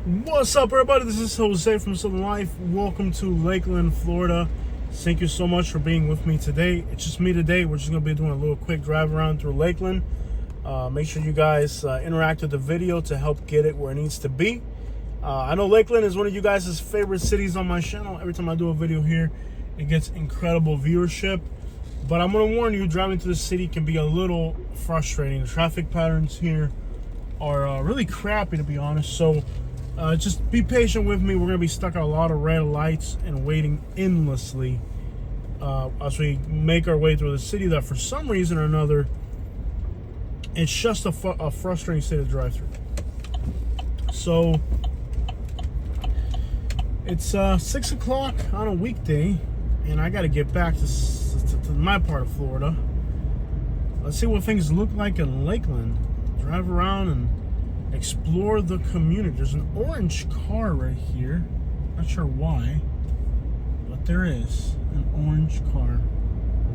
What's up, everybody? This is Jose from Southern Life. Welcome to Lakeland, Florida. Thank you so much for being with me today. It's just me today. We're just going to be doing a little quick drive around through Lakeland. Make sure you guys interact with the video to help get it where it needs to be. I know Lakeland is one of you guys' favorite cities on my channel. Every time I do a video here, it gets incredible viewership. But I'm going to warn you, driving through the city can be a little frustrating. The traffic patterns here are really crappy, to be honest. So just be patient with me. We're going to be stuck at a lot of red lights and waiting endlessly as we make our way through the city that for some reason or another, it's just a frustrating city to drive through. So it's 6 o'clock on a weekday, and I got to get back to my part of Florida. Let's see what things look like in Lakeland. Drive around and explore the community. There's an orange car right here. Not sure why, but there is an orange car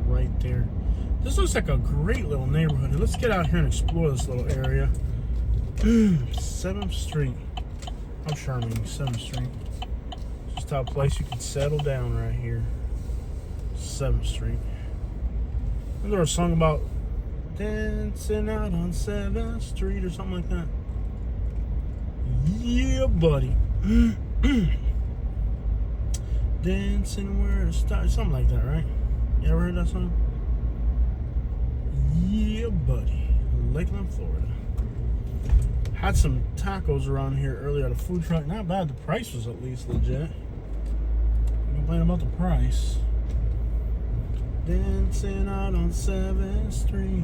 right there. This looks like a great little neighborhood. Let's get out here and explore this little area. 7th Street. How charming, 7th Street. Just a place you can settle down right here. 7th Street. Isn't there a song about dancing out on 7th Street or something like that? Yeah, buddy. Dancing where it starts. Something like that, right? You ever heard that song? Yeah, buddy. Lakeland, Florida. Had some tacos around here earlier at a food truck. Not bad. The price was at least legit. I'm complaining about the price. Dancing out on 7th Street.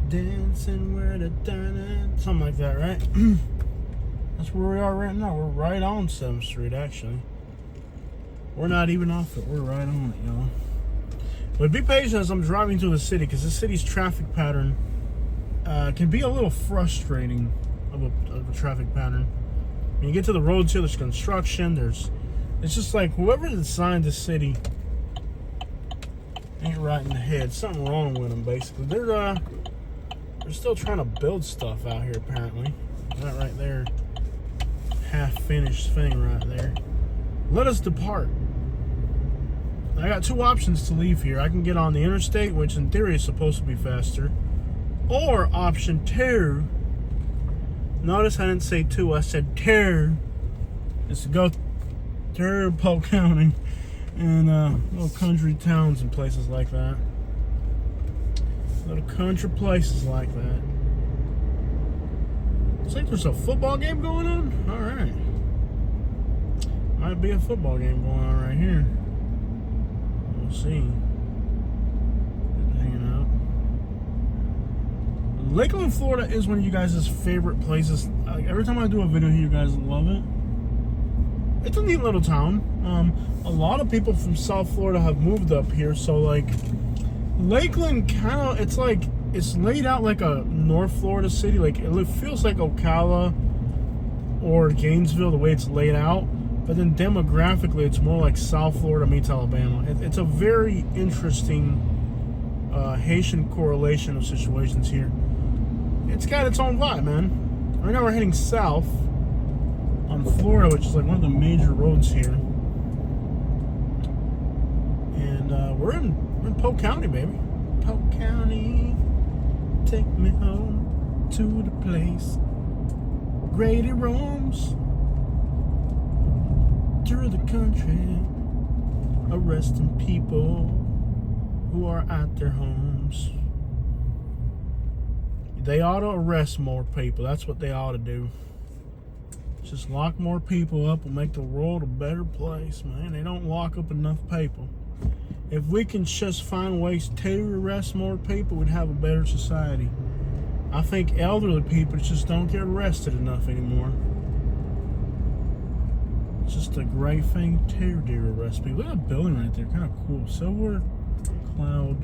Dancing where the diner. Something like that, right? That's where we are right now. We're right on 7th Street, actually. We're not even off it. We're right on it, y'all. But be patient as I'm driving through the city, because the city's traffic pattern can be a little frustrating of a traffic pattern. When you get to the roads here, there's construction. It's just like whoever designed the city ain't right in the head. Something wrong with them, basically. They're still trying to build stuff out here, apparently. That right there. Half-finished thing right there. Let us depart. I got two options to leave here. I can get on the interstate, which in theory is supposed to be faster, or option 2. Notice I didn't say 2, I said 2. Is to go through Polk County and little country towns and places like that. Little country places like that. Looks like there's a football game going on. All right. Might be a football game going on right here. We'll see. Just hanging out. Lakeland, Florida is one of you guys' favorite places. Every time I do a video here, you guys love it. It's a neat little town. A lot of people from South Florida have moved up here. So, like, Lakeland kind of, it's laid out like a North Florida city. Like, it feels like Ocala or Gainesville, the way it's laid out. But then demographically, it's more like South Florida meets Alabama. It's a very interesting Haitian correlation of situations here. It's got its own vibe, man. Right now we're heading south on Florida, which is like one of the major roads here. And we're in Polk County, baby. Polk County, take me home to the place Grady roams through the country, arresting people who are at their homes. They ought to arrest more people. That's what they ought to do. Just lock more people up and make the world a better place, man. They don't lock up enough people. If we can just find ways to arrest more people, we'd have a better society. I think elderly people just don't get arrested enough anymore. It's just a great thing to do, arrest people. Look at that building right there, kind of cool. Silver cloud.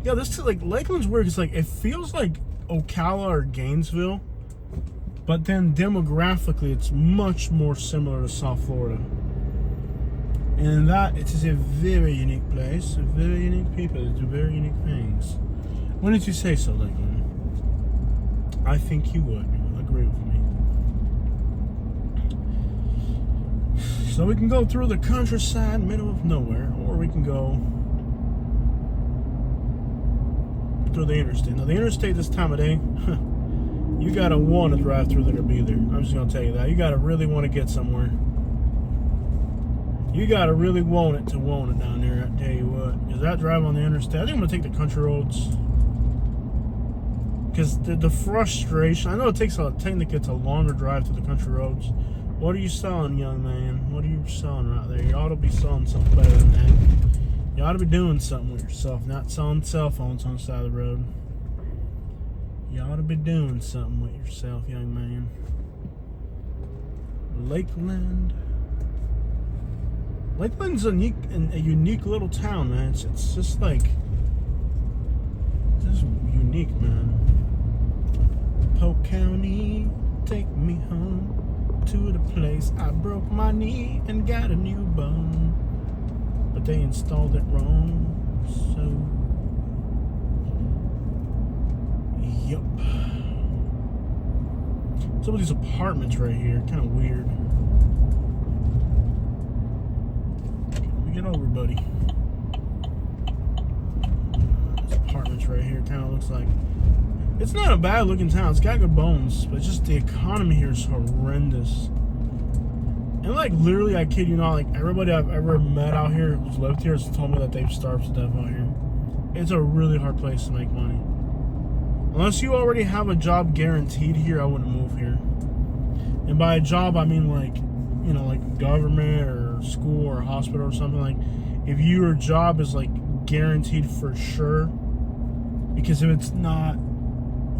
Yeah, this is like Lakeland's weird. It's like it feels like Ocala or Gainesville, but then demographically, it's much more similar to South Florida. And that it is a very unique place, very unique people that do very unique things. Why did you say so, Lakeland? I think you would agree with me. So we can go through the countryside, middle of nowhere, or we can go through the interstate. Now the interstate this time of day, you gotta want to drive through there to be there. I'm just gonna tell you that. You gotta really want to get somewhere. You gotta really want it down there. I tell you what, is that drive on the interstate? I think I'm gonna take the country roads. Because the frustration, I know it takes a longer drive to the country roads. What are you selling, young man? What are you selling right there? You ought to be selling something better than that. You ought to be doing something with yourself, not selling cell phones on the side of the road. You ought to be doing something with yourself, young man. Lakeland. Lakeland's a unique little town, man. It's just like, just unique, man. Polk County, take me home to the place I broke my knee and got a new bone, but they installed it wrong. So, yep. Some of these apartments right here, kind of weird. Get over, buddy. This apartments right here kind of looks like, it's not a bad looking town. It's got good bones, but it's just the economy here is horrendous. And like literally, I kid you not, like everybody I've ever met out here who's lived here has told me that they've starved to death out here. It's a really hard place to make money. Unless you already have a job guaranteed here, I wouldn't move here. And by a job, I mean like, you know, like government or school or hospital or something. Like if your job is like guaranteed for sure, because if it's not,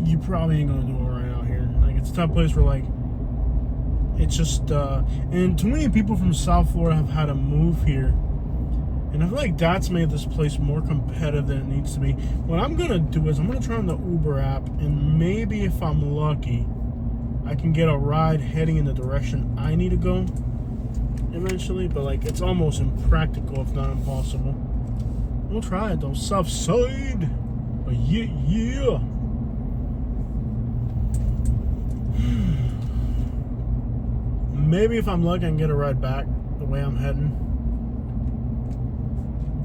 you probably ain't gonna do it right out here. Like it's a tough place where like it's just and too many people from South Florida have had to move here, and I feel like that's made this place more competitive than it needs to be. What I'm gonna do is I'm gonna try on the Uber app, and maybe if I'm lucky I can get a ride heading in the direction I need to go eventually, but like it's almost impractical if not impossible. We'll try it though. South Side, but yeah. Maybe if I'm lucky I can get a ride back the way I'm heading,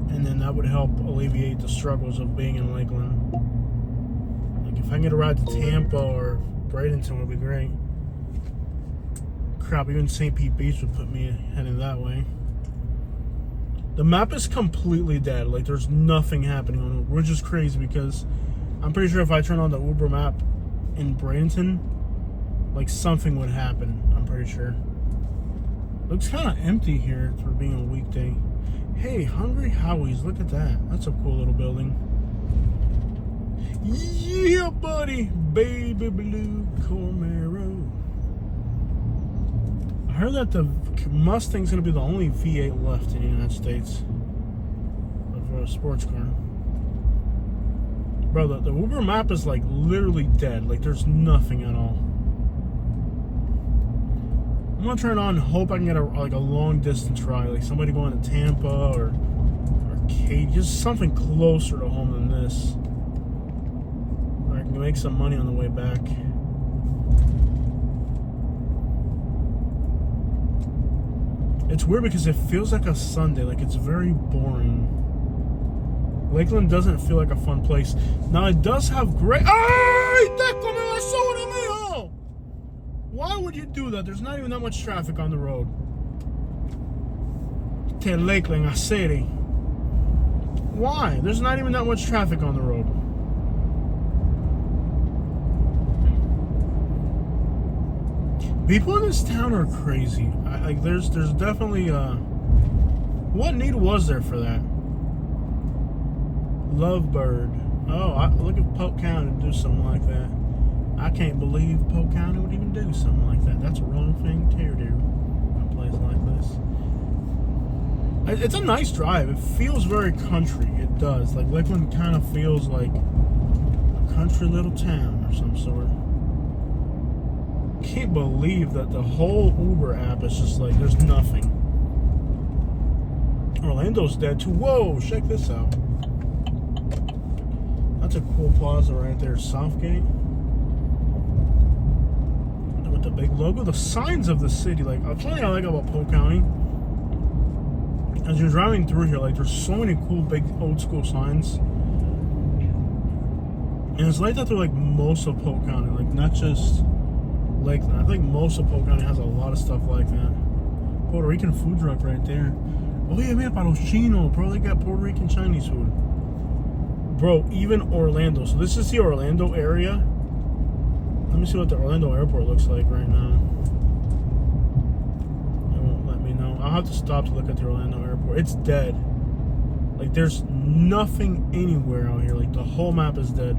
and then that would help alleviate the struggles of being in Lakeland. Like if I can get a ride to Tampa or Bradenton would be great. Crap, even St. Pete Beach would put me heading that way. The map is completely dead. Like there's nothing happening on it, which is crazy because I'm pretty sure if I turn on the Uber map in Bradenton, like something would happen. I'm pretty sure. Looks kind of empty here for being a weekday. Hey, Hungry Howie's, look at that. That's a cool little building. Yeah, buddy. Baby blue Camaro. I heard that the Mustang's going to be the only V8 left in the United States of a sports car. Bro, the Uber map is like literally dead. Like there's nothing at all. I'm gonna turn it on and hope I can get a long distance ride, like somebody going to Tampa or Katy, just something closer to home than this, where I can make some money on the way back. It's weird because it feels like a Sunday, like it's very boring. Lakeland doesn't feel like a fun place. Now it does have great. Why would you do that? There's not even that much traffic on the road. To Lakeland, a city. Why? There's not even that much traffic on the road. People in this town are crazy. Like there's definitely what need was there for that? Lovebird. Oh, look at Polk County do something like that. I can't believe Polk County would even do something like that. That's a wrong thing to do in a place like this. It's a nice drive. It feels very country. It does. Like Lakeland kind of feels like a country little town or some sort. Can't believe that the whole Uber app is just like there's nothing. Orlando's dead too. Whoa, check this out. That's a cool plaza right there, Southgate. With the big logo, the signs of the city. Like, I'll tell you what I like about Polk County. as you're driving through here, like there's so many cool big old school signs. And it's like that through like most of Polk County, like not just Lakeland. I think most of Polk County has a lot of stuff like that. Puerto Rican food truck right there. Oh yeah, man, para los chinos, bro. They got Puerto Rican Chinese food. Bro, even Orlando. So this is the Orlando area. Let me see what the Orlando airport looks like right now. It won't let me know. I'll have to stop to look at the Orlando airport. It's dead. Like there's nothing anywhere out here. Like the whole map is dead.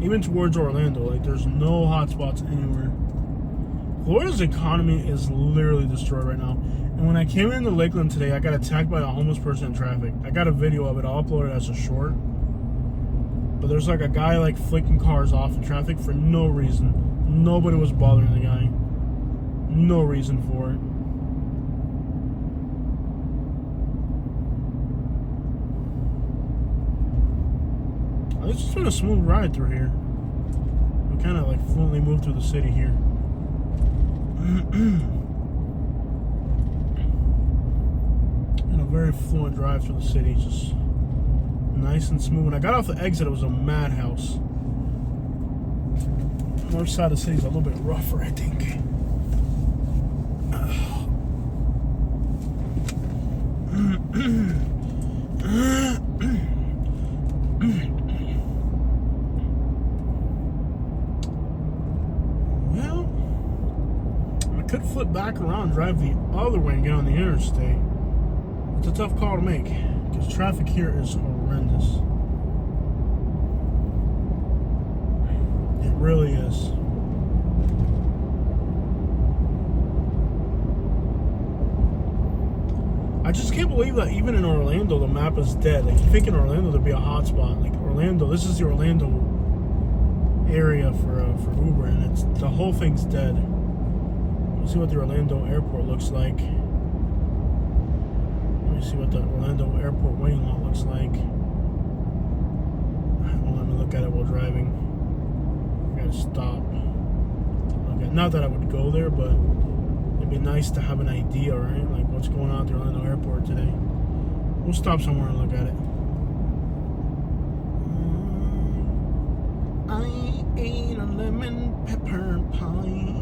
Even towards Orlando, like there's no hotspots anywhere. Florida's economy is literally destroyed right now. And when I came into Lakeland today, I got attacked by a homeless person in traffic. I got a video of it. I'll upload it as a short. But there's like a guy like flicking cars off in traffic for no reason. Nobody was bothering the guy. No reason for it. It's just been a smooth ride through here. We kind of like fluently moved through the city here. And a very fluent drive through the city, just nice and smooth. When I got off the exit, it was a madhouse. North side of the city is a little bit rougher, I think. Well, I could flip back around and drive the other way and get on the interstate. It's a tough call to make because traffic here is horrendous. It really is. I just can't believe that even in Orlando the map is dead. Like you think in Orlando there'd be a hotspot. Like Orlando, this is the Orlando area for Uber, and it's the whole thing's dead. Let's see what the Orlando airport looks like. Let me see what the Orlando airport waiting lot looks like. Well, let me look at it while driving. I gotta stop. Okay, not that I would go there, but it'd be nice to have an idea, right? Like what's going on at the Orlando airport today. We'll stop somewhere and look at it. I ate a lemon pepper pie.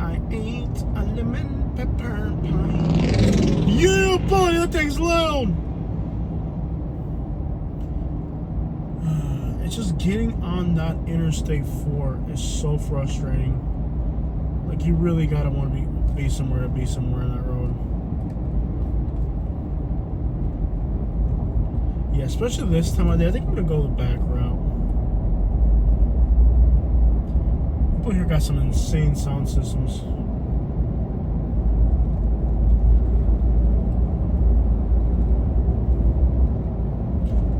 I ate a lemon pepper pie. Yeah, boy, that thing's loud. It's just getting on that Interstate 4 is so frustrating. Like you really gotta want to be somewhere in that road. Yeah, especially this time of day. I think I'm gonna go the back route. People here got some insane sound systems.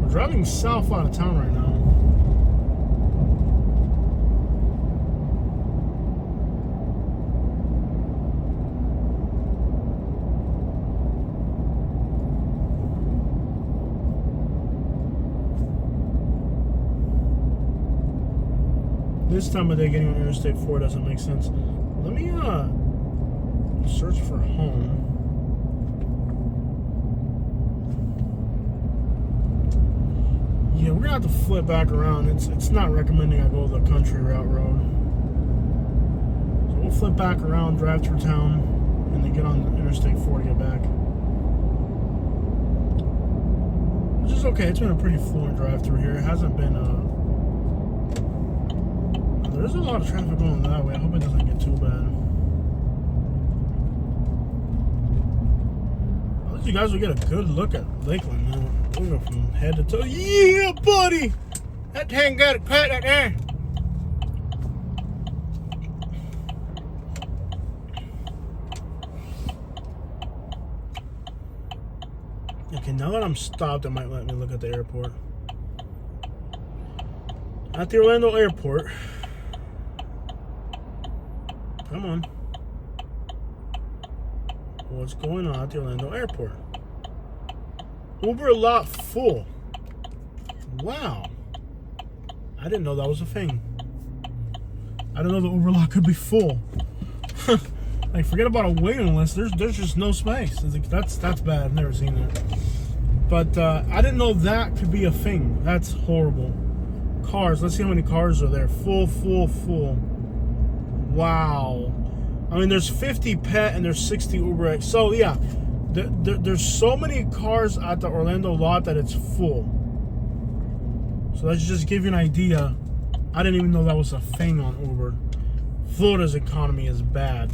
We're driving south out of town right now. This time of day getting on Interstate 4 doesn't make sense. Let me search for home. Yeah, we're gonna have to flip back around. It's not recommending I go the country route road. So we'll flip back around, drive through town, and then get on Interstate 4 to get back. Which is okay. It's been a pretty fluent drive through here. It hasn't been there's a lot of traffic going that way. I hope it doesn't get too bad. I think you guys will get a good look at Lakeland now. We'll go from head to toe. Yeah, buddy! That thing got it cut right there. Okay, now that I'm stopped, it might let me look at the airport. At the Orlando airport. Come on. What's going on at the Orlando airport? Uber lot full. Wow. I didn't know that was a thing. I didn't know the Uber lot could be full. Like, forget about a waiting list. There's just no space. It's like, that's bad. I've never seen that. But I didn't know that could be a thing. That's horrible. Cars. Let's see how many cars are there. Full. Wow. I mean, there's 50 pet and there's 60 Uber X. So yeah, there's so many cars at the Orlando lot that it's full. So let's just give you an idea. I didn't even know that was a thing on Uber. Florida's economy is bad.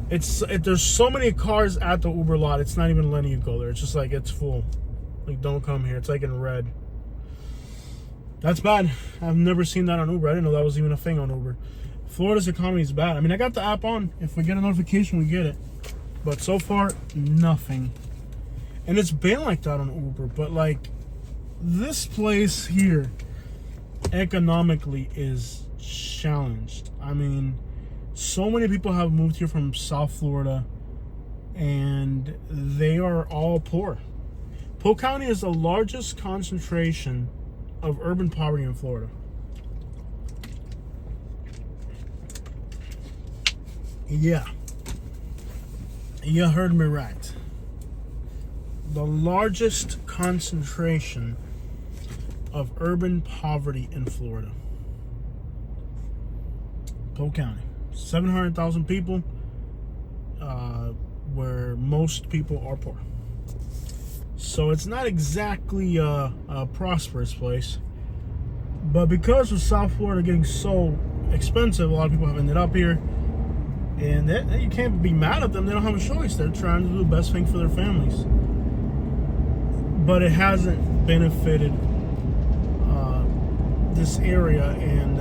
There's so many cars at the Uber lot, it's not even letting you go there. It's just like, it's full. Like, don't come here. It's like in red. That's bad. I've never seen that on Uber. I didn't know that was even a thing on Uber. Florida's economy is bad. I mean, I got the app on. If we get a notification, we get it. But so far, nothing. And it's been like that on Uber. But like, this place here economically is challenged. I mean, so many people have moved here from South Florida and they are all poor. Polk County is the largest concentration of urban poverty in Florida. Yeah. You heard me right. The largest concentration of urban poverty in Florida. Polk County. 700,000 people, where most people are poor. So it's not exactly a prosperous place. But because of South Florida getting so expensive, a lot of people have ended up here. And you can't be mad at them. They don't have a choice. They're trying to do the best thing for their families. But it hasn't benefited this area and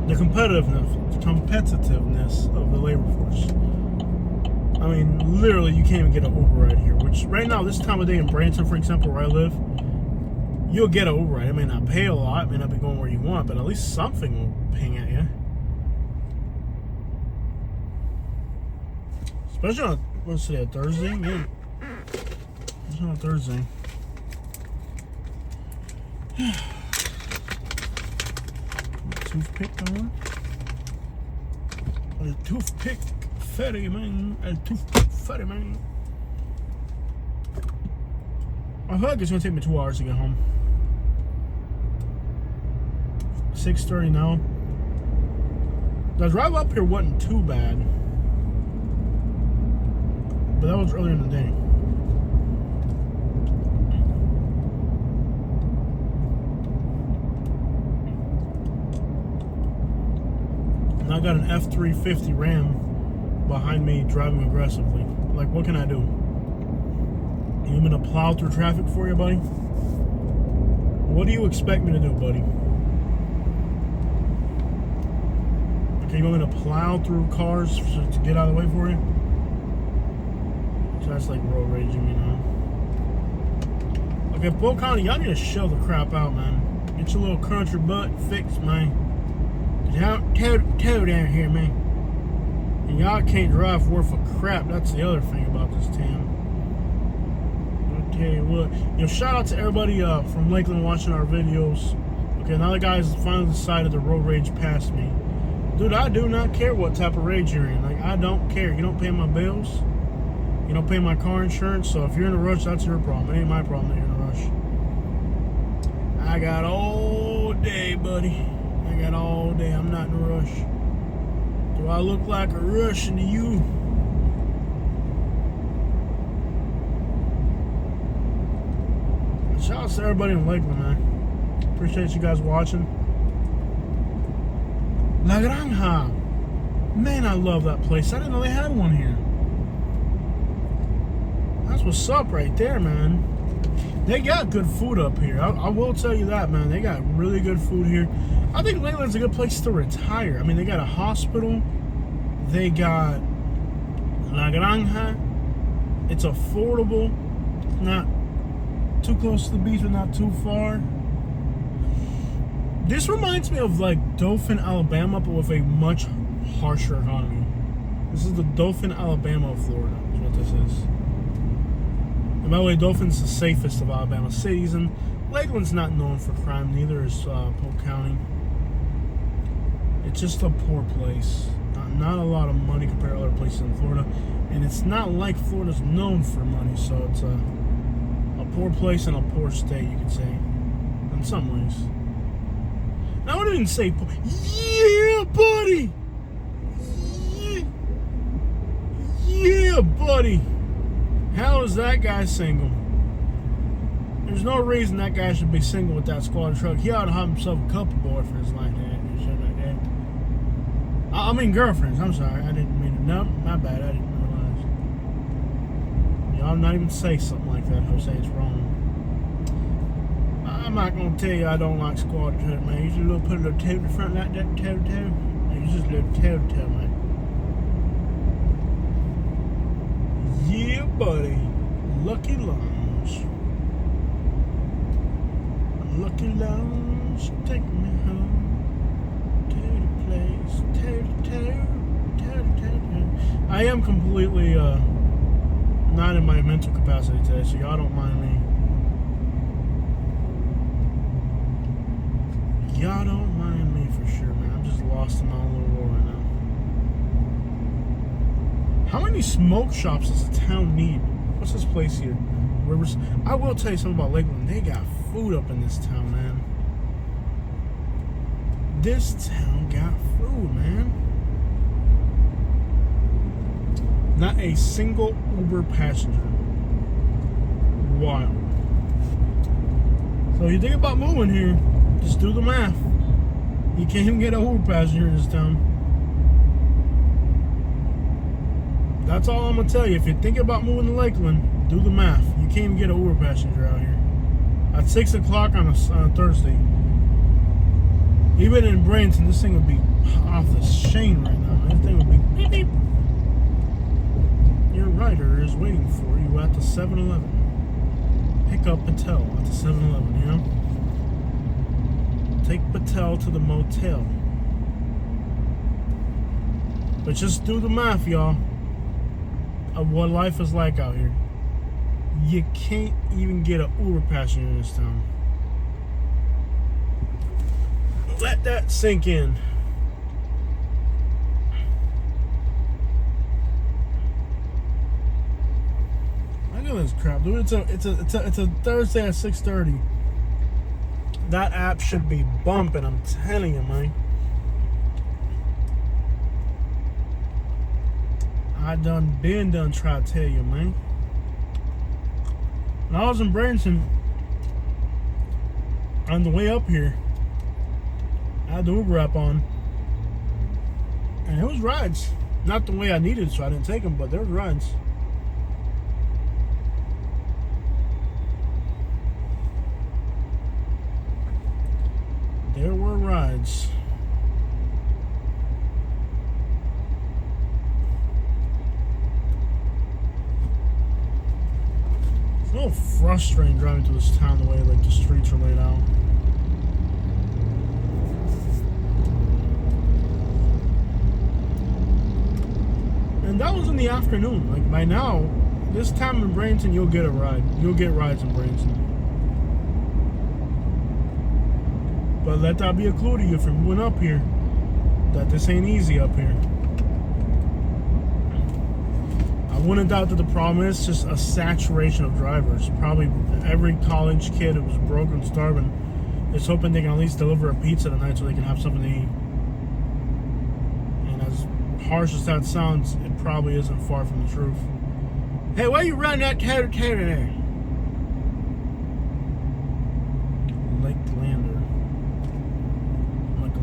the competitiveness of the labor force. I mean, literally, you can't even get an Uber ride here. Which right now, this time of day in Branson, for example, where I live, you'll get an Uber ride. It may not pay a lot, it may not be going where you want, but at least something will ping at you. Especially on, what's today, a Thursday? Yeah. It's not a Thursday. Toothpick on. A toothpick fatty man. A toothpick fatty man. I feel like it's gonna take me 2 hours to get home. 6:30 now. The drive up here wasn't too bad, but that was earlier in the day. And I got an F-350 Ram behind me driving aggressively. Like, what can I do? You want me to plow through traffic for you, buddy? What do you expect me to do, buddy? Okay, you want me to plow through cars to get out of the way for you? So that's like road raging, you know. Okay, Polk County, y'all need to chill the crap out, man. Get your little country butt fixed, man. Y'all toe down here, man. And y'all can't drive worth a crap. That's the other thing about this town. I'll tell you what. You know, shout out to everybody from Lakeland watching our videos. Okay, now the guys finally decided to road rage past me. Dude, I do not care what type of rage you're in. Like, I don't care. You don't pay my bills. You don't pay my car insurance. So if you're in a rush, that's your problem. It ain't my problem that you're in a rush. I got all day, buddy. I got all day. I'm not in a rush. Do I look like a Russian to you? Shout out to everybody in Lakeland, man. Appreciate you guys watching. La Granja. Man, I love that place. I didn't know they had one here. That's what's up right there, man. They got good food up here. I will tell you that, man. They got really good food here. I think Lakeland's a good place to retire. I mean, they got a hospital. They got La Granja. It's affordable. Not too close to the beach, but not too far. This reminds me of like Dothan, Alabama, but with a much harsher economy. This is the Dothan, Alabama of Florida, is what this is. I And by the way, Dothan's the safest of Alabama cities, and Lakeland's not known for crime, neither is Polk County. It's just a poor place. Not a lot of money compared to other places in Florida. And it's not like Florida's known for money, so it's a poor place and a poor state, you could say, in some ways. And I wouldn't even say poor. Yeah, buddy! Yeah, buddy! How is that guy single? There's no reason that guy should be single with that squad truck. He ought to have himself a couple boyfriends like that and shit like that. I mean girlfriends, I'm sorry. I didn't mean to. No, my bad. I didn't realize. Y'all not even say something like that, Jose. It's wrong. I'm not going to tell you I don't like squad truck, man. You just put a little tail in the front like that, tail. You just a little tail, man. Yeah, buddy. Lucky Lounge. Lucky Lounge, take me home to the place. I am completely not in my mental capacity today, so y'all don't mind me. Y'all don't mind me for sure, man. I'm just lost in my own little world right now. How many smoke shops does a town need? What's this place here? Rivers. I will tell you something about Lakeland. They got food up in this town, man. This town got food, man. Not a single Uber passenger. Wild. So if you think about moving here, just do the math. You can't even get a Uber passenger in this town. That's all I'm going to tell you. If you're thinking about moving to Lakeland, do the math. You can't even get an Uber passenger out here. At 6 o'clock on a Thursday. Even in Bradenton, this thing would be off the chain right now. This thing would be beep beep. Your rider is waiting for you at the 7-Eleven. Pick up Patel at the 7-Eleven, you know? Take Patel to the motel. But just do the math, y'all, of what life is like out here. You can't even get an Uber passenger in this town. Let that sink in. Look at this crap, dude. It's a Thursday at 6:30. That app should be bumping. I'm telling you, man. I done try to tell you, man. When I was in Bradenton, on the way up here, I had the Uber app on, and it was rides. Not the way I needed, so I didn't take them, but there was rides. There were rides. It's a little frustrating driving through this town the way like the streets are laid out. And that was in the afternoon. Like by now, this time in Bradenton, you'll get a ride. You'll get rides in Bradenton. But let that be a clue to you if you're moving up here, that this ain't easy up here. I wouldn't doubt that the problem is just a saturation of drivers. Probably every college kid who was broke and starving is hoping they can at least deliver a pizza tonight so they can have something to eat. And as harsh as that sounds, it probably isn't far from the truth. Hey, why you running that tater there?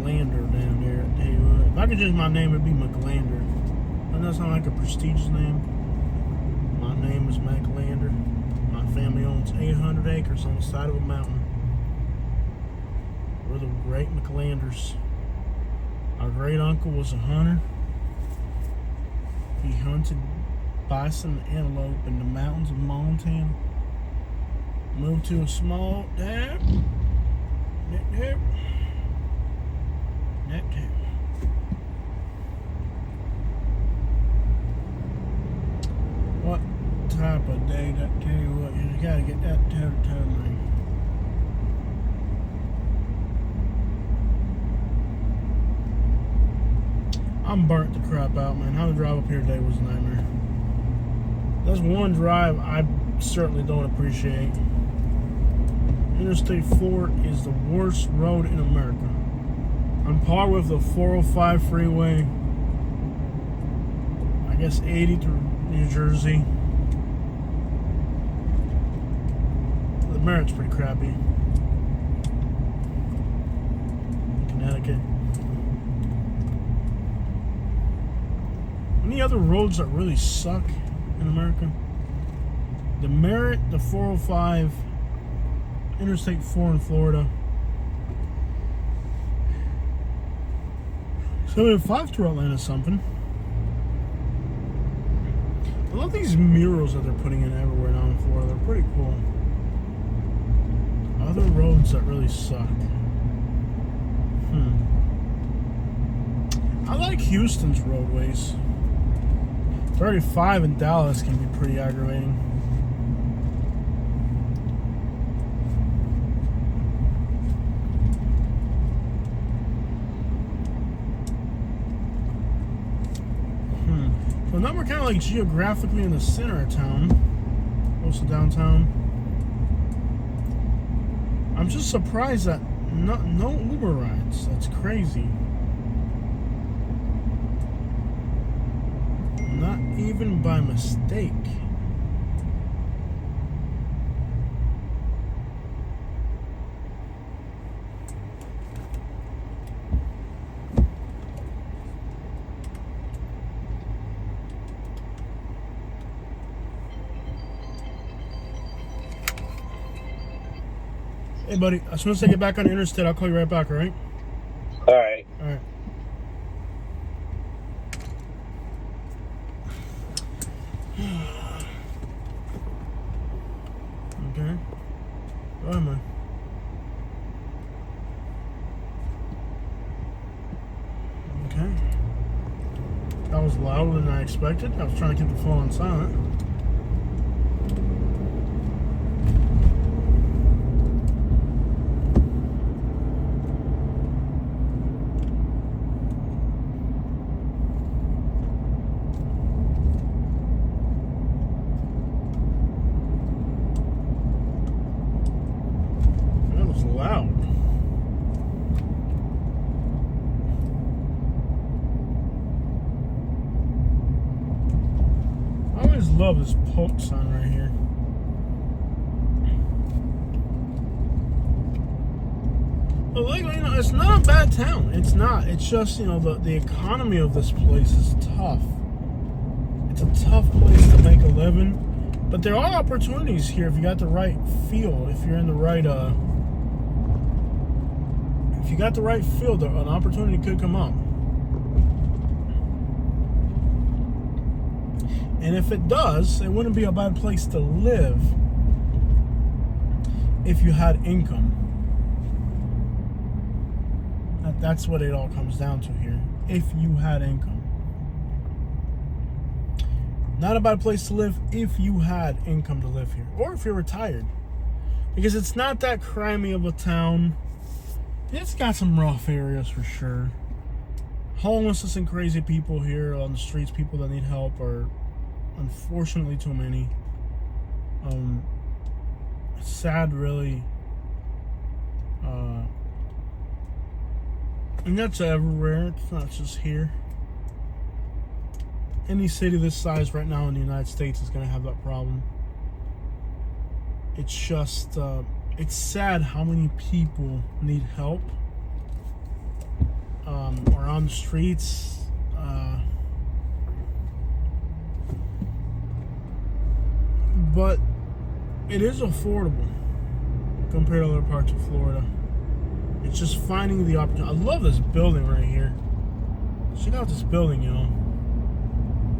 Lander down there. Hey, if I could change my name, it'd be McLander. Doesn't that sound like a prestigious name? My name is McLander. My family owns 800 acres on the side of a mountain. We're the great McLanders. Our great uncle was a hunter. He hunted bison and antelope in the mountains of Montana. Moved to a small town. What to type of day that tell you what, you gotta get that toe-to-toe money. I'm burnt the crap out, man. How to drive up here today was a nightmare. That's one drive I certainly don't appreciate. Interstate 4 is the worst road in America. On par with the 405 freeway, I guess 80 through New Jersey. The Merritt's pretty crappy. Connecticut. Any other roads that really suck in America? The Merritt, the 405, Interstate 4 in Florida. 75 through Atlanta something. I love these murals that they're putting in everywhere now in Florida. They're pretty cool. Other roads that really suck. I like Houston's roadways. 35 in Dallas can be pretty aggravating. So now we're kind of like geographically in the center of town, close to downtown. I'm just surprised that no Uber rides. That's crazy. Not even by mistake. Hey, buddy, as soon as I get back on the interstate, I'll call you right back, all right? All right. All right. Okay. Go ahead, man. Okay. That was louder than I expected. I was trying to keep the phone on silent. Loud. I always love this Polk sign right here. But like, you know, it's not a bad town. It's not. It's just, you know, the economy of this place is tough. It's a tough place to make a living. But there are opportunities here if you got the right feel, if you're in the right if you got the right field, an opportunity could come up. And if it does, it wouldn't be a bad place to live if you had income. That's what it all comes down to here. If you had income. Not a bad place to live if you had income to live here. Or if you're retired. Because it's not that crimey of a town. It's got some rough areas for sure. Homelessness and crazy people here on the streets, people that need help, are unfortunately too many. It's sad, really. And that's everywhere. It's not just here. Any city this size right now in the United States is going to have that problem. It's just... it's sad how many people need help or on the streets. But it is affordable compared to other parts of Florida. It's just finding the opportunity. I love this building right here. Check out this building, you know.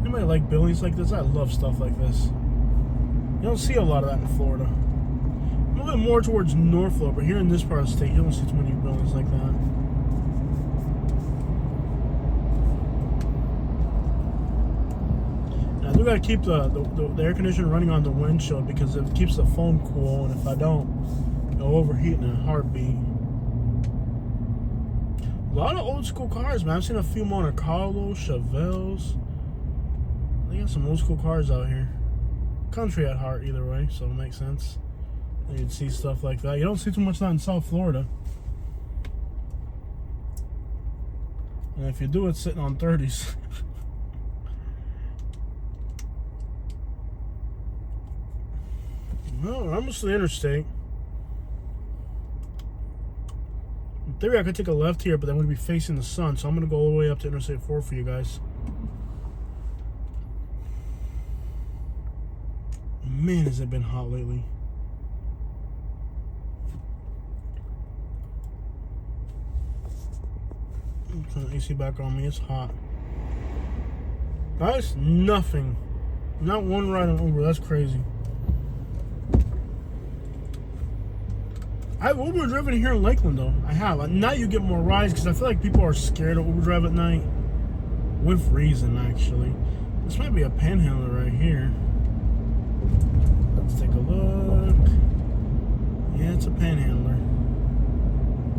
Anybody like buildings like this? I love stuff like this. You don't see a lot of that in Florida. A little bit more towards North Florida, but here in this part of the state, you don't see too many buildings like that. Now, I do got to keep the air conditioner running on the windshield because it keeps the phone cool, and if I don't, it'll overheat in a heartbeat. A lot of old school cars, man. I've seen a few Monte Carlos, Chevelles. They got some old school cars out here. Country at heart, either way, so it makes sense. You'd see stuff like that. You don't see too much of that in South Florida. And if you do, it's sitting on 30s. Well, we're almost to the interstate. In theory, I could take a left here, but I'm going to be facing the sun, so I'm going to go all the way up to Interstate 4 for you guys. Man, has it been hot lately. Turn the AC back on me. It's hot. Guys, nothing. Not one ride on Uber. That's crazy. I've Uber driven here in Lakeland, though. I have. Now you get more rides because I feel like people are scared of Uber drive at night. With reason, actually. This might be a panhandler right here. Let's take a look. Yeah, it's a panhandler.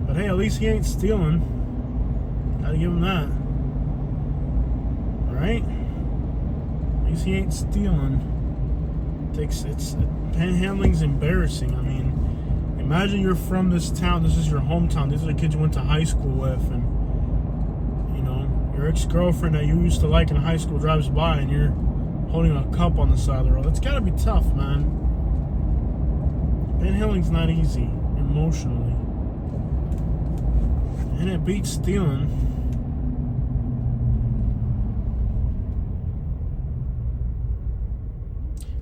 But hey, at least he ain't stealing. Gotta give him that. Right? At least he ain't stealing. Panhandling's embarrassing. I mean, imagine you're from this town. This is your hometown. These are the kids you went to high school with, and you know your ex-girlfriend that you used to like in high school drives by, and you're holding a cup on the side of the road. That's gotta be tough, man. Panhandling's not easy emotionally, and it beats stealing.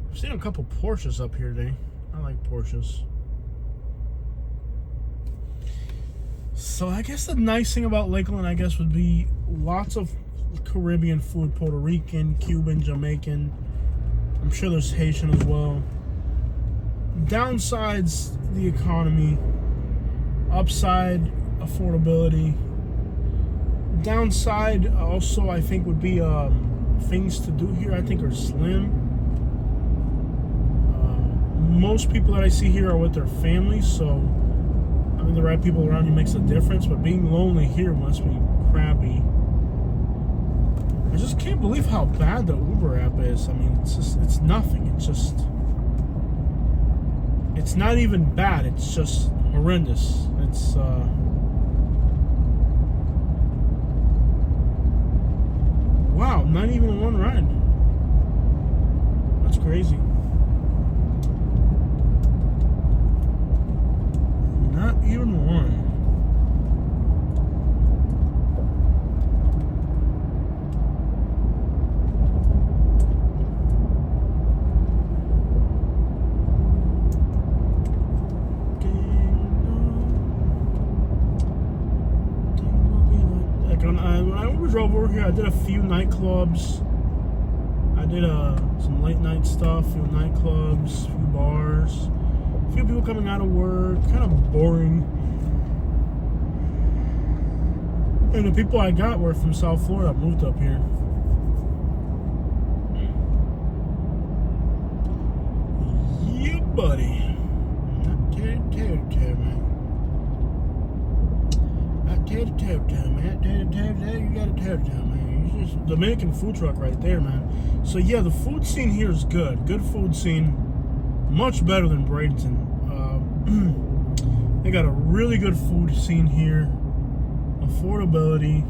I've seen a couple Porsches up here today. I like Porsches. So I guess the nice thing about Lakeland, I guess, would be lots of Caribbean food, Puerto Rican, Cuban, Jamaican. I'm sure there's Haitian as well. Downsides, the economy. Upside, affordability. Downside, also, I think, would be things to do here, I think, are slim. Most people that I see here are with their families, so having the right people around you makes a difference, but being lonely here must be crappy. I just can't believe how bad the Uber app is. I mean, it's nothing. It's not even bad. It's just horrendous. It's, wow, not even one ride. That's crazy. Not even one. When I drove over here, I did a few nightclubs. I did some late night stuff, a few nightclubs, a few bars. A few people coming out of work, kind of boring. And the people I got were from South Florida, moved up here. Yeah, buddy. Not toe, man. Not toe, man. You got a toe, man. It's just Dominican food truck right there, man. So yeah, the food scene here is good. Good food scene. Much better than Bradenton. They got a really good food scene here. Affordability.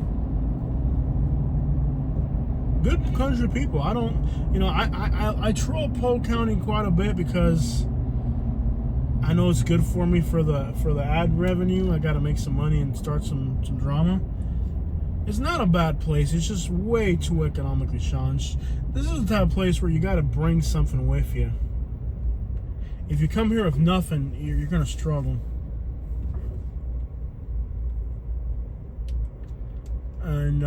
Good country people. I don't, you know, I troll Polk County quite a bit because I know it's good for me for the ad revenue. I got to make some money and start some drama. It's not a bad place. It's just way too economically challenged. This is the type of place where you got to bring something with you. If you come here with nothing, you're going to struggle. And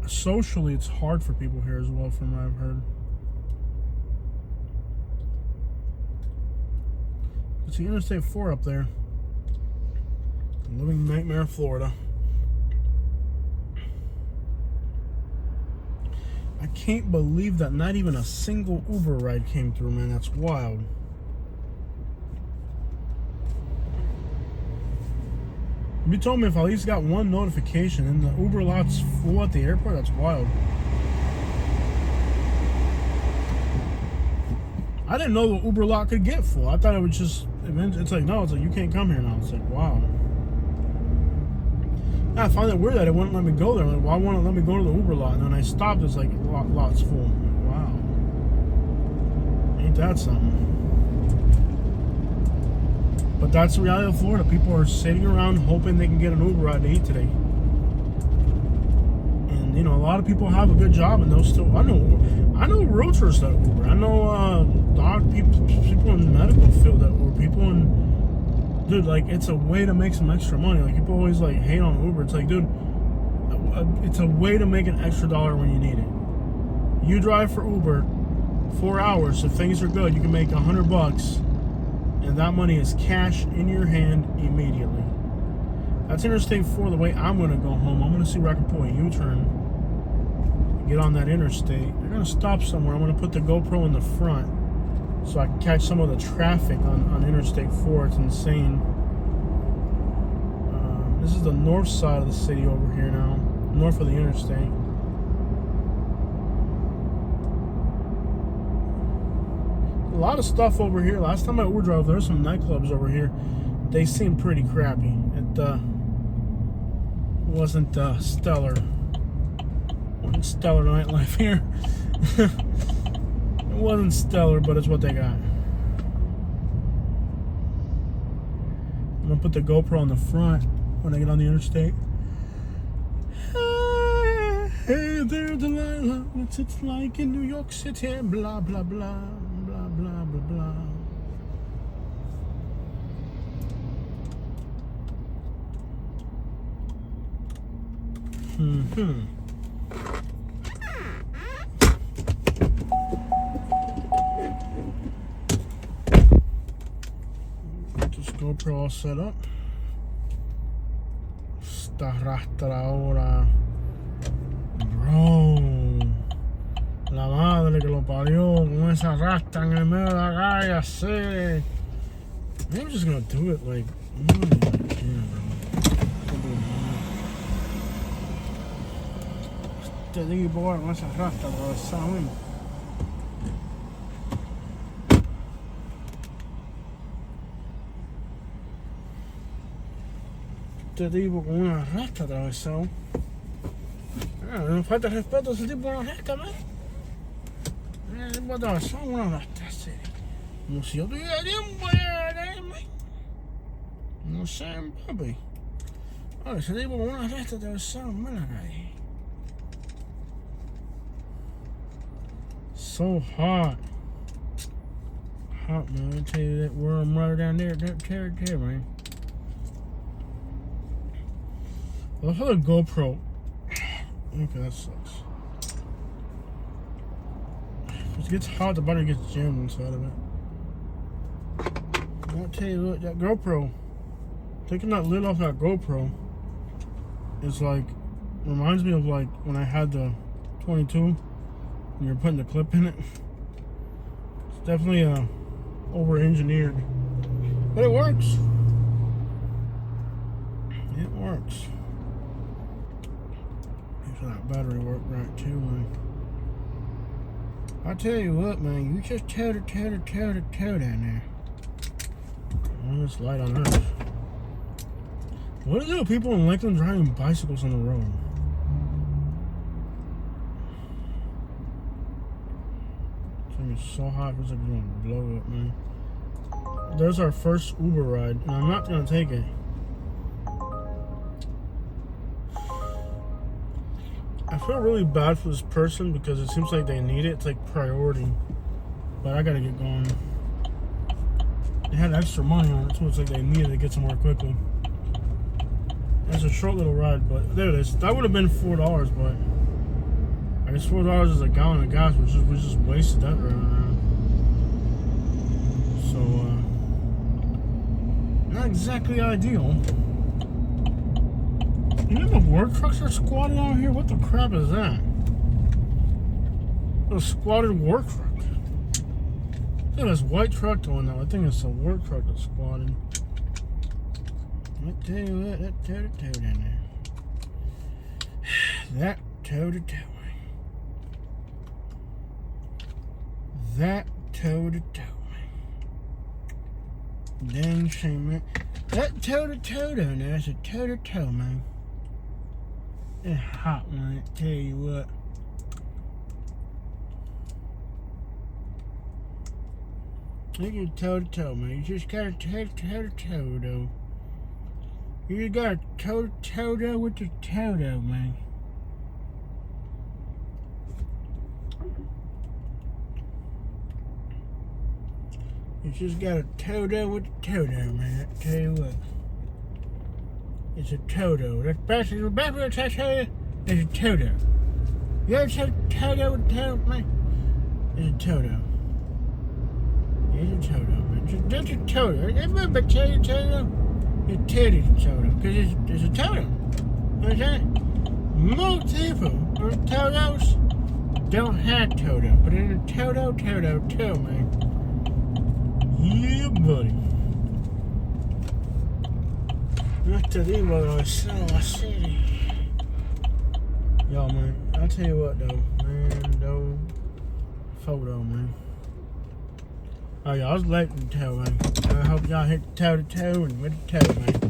socially, it's hard for people here as well, from what I've heard. It's the Interstate 4 up there. Living nightmare, Florida. I can't believe that not even a single Uber ride came through, man. That's wild. If you told me if I at least got one notification and the Uber lot's full at the airport, that's wild. I didn't know the Uber lot could get full. I thought it would just, it's like, no, it's like, you can't come here now. It's like, wow. I find it weird that it wouldn't let me go there. Like, why won't it let me go to the Uber lot? And then I stopped, it's like, lot's full. Wow. Ain't that something? But that's the reality of Florida. People are sitting around hoping they can get an Uber ride to eat today. And, you know, a lot of people have a good job and they'll still, I know realtors that Uber. I know people in the medical field that Uber. People in, dude, like, it's a way to make some extra money. Like, people always, like, hate on Uber. It's like, dude, it's a way to make an extra dollar when you need it. You drive for Uber 4 hours. If things are good, you can make $100. And that money is cash in your hand immediately. That's Interstate 4, the way I'm going to go home. I'm going to see where I can pull a U-turn. Get on that interstate. They're going to stop somewhere. I'm going to put the GoPro in the front so I can catch some of the traffic on Interstate 4. It's insane. This is the north side of the city over here now. North of the interstate. A lot of stuff over here. Last time I Uber drove, there were some nightclubs over here. They seemed pretty crappy. It wasn't stellar. Wasn't stellar nightlife here. It wasn't stellar, but it's what they got. I'm gonna put the GoPro on the front when I get on the interstate. Hey there, Delilah. What's it like in New York City? Blah, blah, blah. Blah, blah, blah, blah. Get this GoPro all set up. Sta rastra ahora. Bro. La madre que lo parió con esa rasta en el medio de la calle así. Maybe I'm just gonna do it like, bro. Este tipo con esa rasta atravesada. Este tipo con una rasta atravesado. No falta respeto a ese tipo con una rasta, man. Tipo atravesado con una rasta, serio. Como si yo tuviera tiempo de man. No sé, papi. Ahora, ese tipo con una rasta atravesado en la calle. So hot. Hot, man. I'll tell you that worm right down there, man. Well, for the GoPro. Okay, that sucks. If it gets hot, the battery gets jammed inside of it. I'll tell you what, that GoPro, taking that lid off that GoPro is like, reminds me of like when I had the 22, when you were putting the clip in it. It's definitely over-engineered, but it works. It works. Makes that battery work right too, man. I tell you what, man, you just tear down there. On this light on Earth. What are the people in Lakeland driving bicycles on the road? It's gonna be so hot, it's like gonna blow up, man. There's our first Uber ride, and I'm not gonna take it. I feel really bad for this person because it seems like they need it. It's like priority. But I gotta get going. They had extra money on it, so it's like they needed to get somewhere quickly. It's a short little ride, but there it is. That would have been $4, but I guess $4 is a gallon of gas, which we just wasted that right around. So, not exactly ideal. You know the work trucks are squatted out here? What the crap is that? A squatted work truck. Look at this white truck going now. I think it's a work truck that's squatted. I tell you what, that toe-to-toe down there. That toe-to-toe. That toe-to-toe. Dang shame, man. That toe-to-toe down there is a toe-to-toe, man. It's hot, man. I tell you what. Look at toe-to-toe, man. You just got a toe-to-toe, though. You got a toe-to-toe, though, with the toe, though, man. You just got a toe-toe with the toe-toe, man. I tell you what. It's a toe-toe. That's basically what I tell you. It's a toe-toe. You ever say toe-toe with the toe, man? It's a toe-toe. It's a toe-toe, man. It's a toe-toe. Everybody tell you toe-toe. It's a toe-toe. Because it's a toe-toe. You know what I'm saying? Most people or toe-toes don't have toe-toe. But it's a toe-toe, man. Yeah, buddy. I'll tell you what I see. Y'all, man. I'll tell you what, though. Man, though. Photo, man. Oh, y'all, I was late in the toe, man. I hope y'all hit the toe-to-toe and with the toe, man.